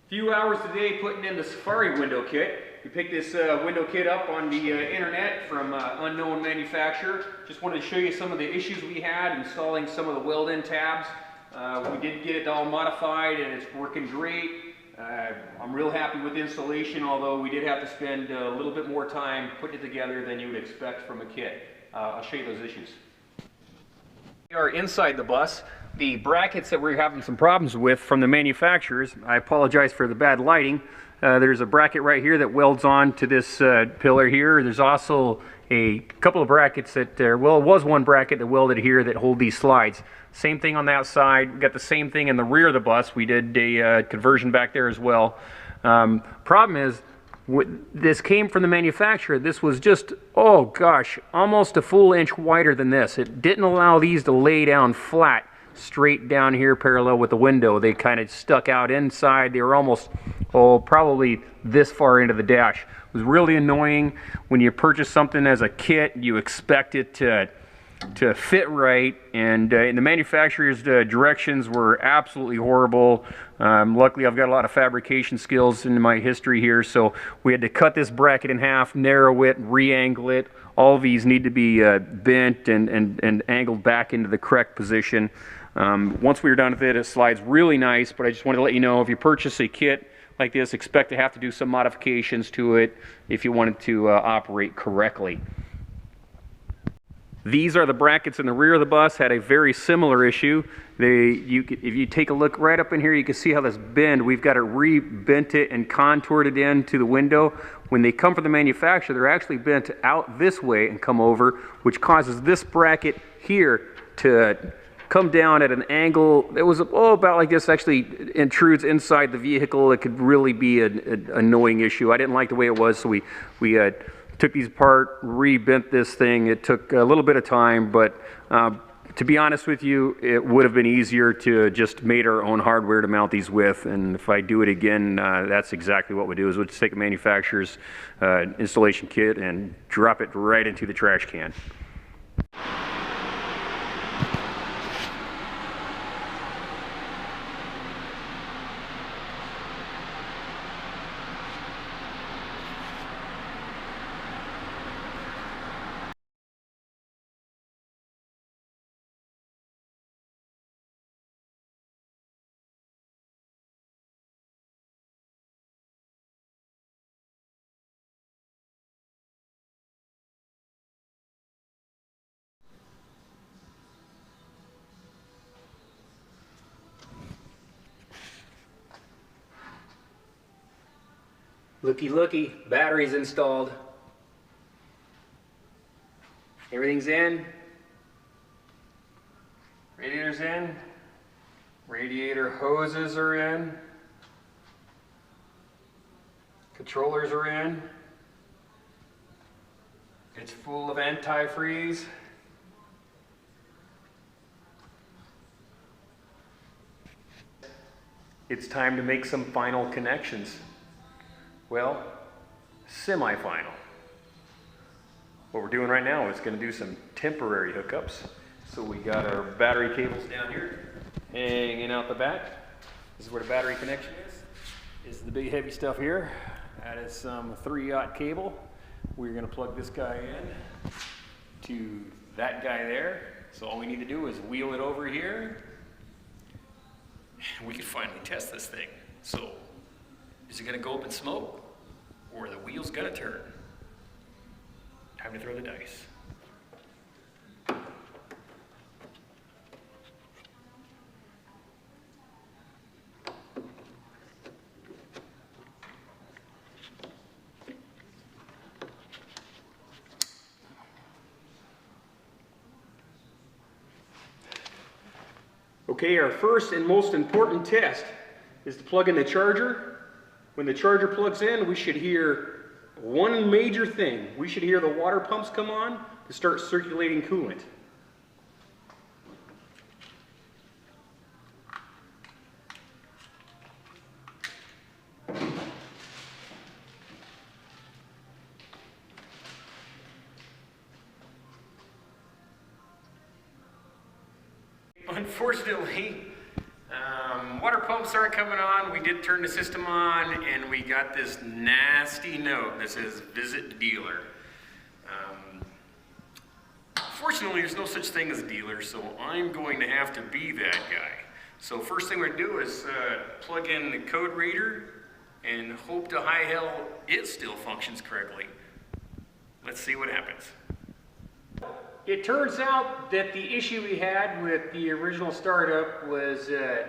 Few hours today putting in the Safari window kit. We picked this window kit up on the internet from unknown manufacturer. Just wanted to show you some of the issues we had installing some of the weld-in tabs. We did get it all modified and it's working great. I'm real happy with the installation, although we did have to spend a little bit more time putting it together than you would expect from a kit. I'll show you those issues. We are inside the bus. The brackets that we're having some problems with from the manufacturers, I apologize for the bad lighting. There's a bracket right here that welds on to this pillar here. There's also a couple of brackets that, well, it was one bracket that welded here that hold these slides. Same thing on that side. We got the same thing in the rear of the bus. We did a conversion back there as well. Problem is, this came from the manufacturer. This was just, oh gosh, almost a full inch wider than this. It didn't allow these to lay down flat straight down here parallel with the window. They kind of stuck out inside. They were almost, oh, probably this far into the dash. It was really annoying. When you purchase something as a kit, you expect it to fit right, and the manufacturer's directions were absolutely horrible. Luckily, I've got a lot of fabrication skills in my history here, so we had to cut this bracket in half, narrow it, re-angle it. All these need to be bent and angled back into the correct position. Once we were done with it, it slides really nice, but I just wanted to let you know, if you purchase a kit like this, expect to have to do some modifications to it if you want it to operate correctly. These are the brackets in the rear of the bus. Had a very similar issue. If you take a look right up in here, you can see how this bend, we've got to re-bent it and contoured it into the window. When they come from the manufacturer, they're actually bent out this way and come over, which causes this bracket here to come down at an angle. It was about like this, actually intrudes inside the vehicle. It could really be an annoying issue. I didn't like the way it was, so we took these apart, re-bent this thing. It took a little bit of time, but to be honest with you, it would have been easier to just made our own hardware to mount these with, and if I do it again, that's exactly what we do, is we'll just take a manufacturer's installation kit and drop it right into the trash can. Looky, looky, battery's installed. Everything's in. Radiator's in. Radiator hoses are in. Controllers are in. It's full of antifreeze. It's time to make some final connections. Well, semi-final. What we're doing right now is going to do some temporary hookups. So we got our battery cables down here, hanging out the back. This is where the battery connection is. This is the big heavy stuff here. That is some 3/0 cable. We're going to plug this guy in to that guy there. So all we need to do is wheel it over here. We can finally test this thing. So, is it going to go up in smoke, or are the wheels going to turn? Time to throw the dice. Okay, our first and most important test is to plug in the charger. When the charger plugs in, we should hear one major thing. We should hear the water pumps come on to start circulating coolant. Unfortunately, Water pumps aren't coming on. We did turn the system on, and we got this nasty note that says visit dealer. Fortunately, there's no such thing as a dealer, so I'm going to have to be that guy. So first thing we're going to do is plug in the code reader and hope to high hell it still functions correctly. Let's see what happens. It turns out that the issue we had with the original startup was a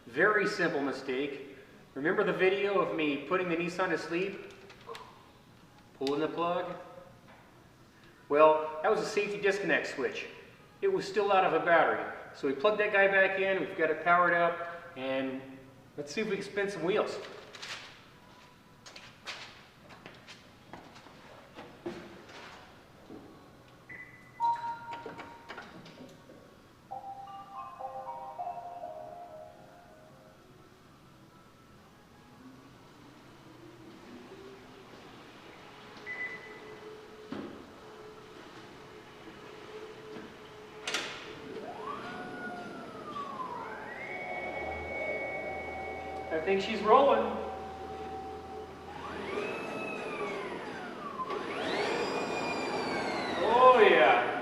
very simple mistake. Remember the video of me putting the Nissan to sleep? Pulling the plug? Well, that was a safety disconnect switch. It was still out of a battery. So we plugged that guy back in, we've got it powered up, and let's see if we can spin some wheels. I think she's rolling. Oh yeah.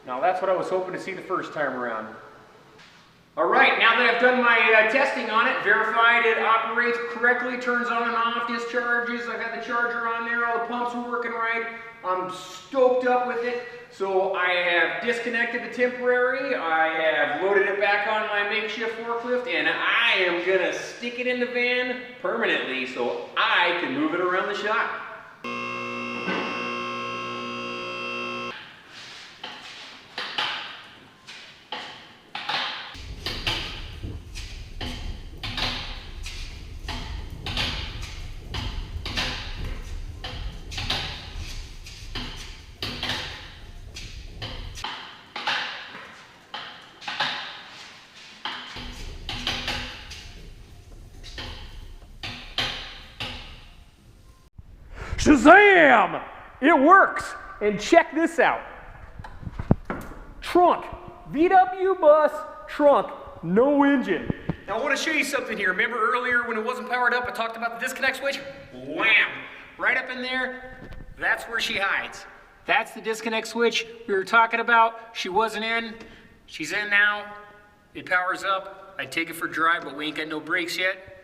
Now that's what I was hoping to see the first time around. All right, now that I've done my testing on it, verified it operates correctly, turns on and off, discharges, I've got the charger on there, all the pumps are working right, I'm stoked up with it. So I have disconnected the temporary, I have loaded it back on my makeshift forklift, and I am gonna stick it in the van permanently so I can move it around the shop. Shazam! It works! And check this out. Trunk. VW bus trunk. No engine. Now I want to show you something here. Remember earlier when it wasn't powered up, I talked about the disconnect switch? Wham! Right up in there, that's where she hides. That's the disconnect switch we were talking about. She wasn't in. She's in now. It powers up. I take it for a drive, but we ain't got no brakes yet.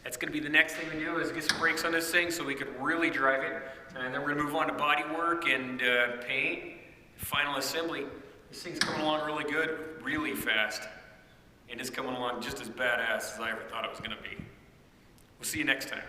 That's gonna be the next thing we do is get some brakes on this thing so we can really drive it. And then we're gonna move on to body work and paint, final assembly. This thing's coming along really good, really fast. And it's coming along just as badass as I ever thought it was gonna be. We'll see you next time.